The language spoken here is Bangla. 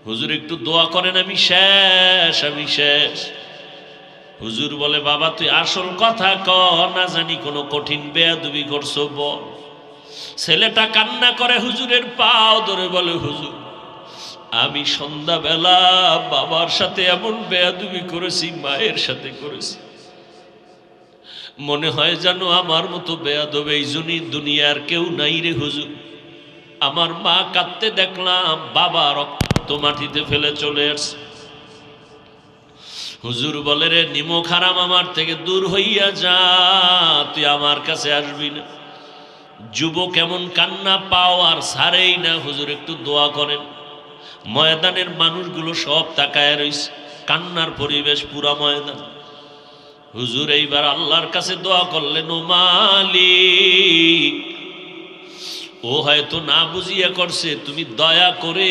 হুজুর একটু দোয়া করেন, আমি শেষ, আমি শেষ। হুজুর বলে, বাবা তুই আসল কথা ক, না জানি কোনো কঠিন বেয়াদবি করছো বল। ছেলেটা কান্না করে হুজুরের পাও ধরে বলে, হুজুর আমি সন্ধ্যাবেলা বাবার সাথে এমন বেয়াদবি করেছি, মায়ের সাথে করেছি, মনে হয় যেন আমার মতো বেয়াদব এই জন্যই দুনিয়ার কেউ নাই রে হুজুর। আমার মা কাঁদতে দেখলাম, বাবা রক্ত মাটিতে ফেলে চলে আসছে। হুজুর বলে, রে নিমক হারাম, আমার থেকে দূর হইয়া যা, তুই আমার কাছে আসবি না। যুবক এমন কান্না পাও আর ছাড়েই না। হুজুর একটু দোয়া করেন। ময়দানের মানুষগুলো সব তাকায় রইছে, কান্নার পরিবেশ পুরা ময়দান। হুজুর এইবার আল্লাহর কাছে দোয়া করলেন, ও মালিক, ও হয়তো না বুঝিয়া করছে, তুমি দয়া করে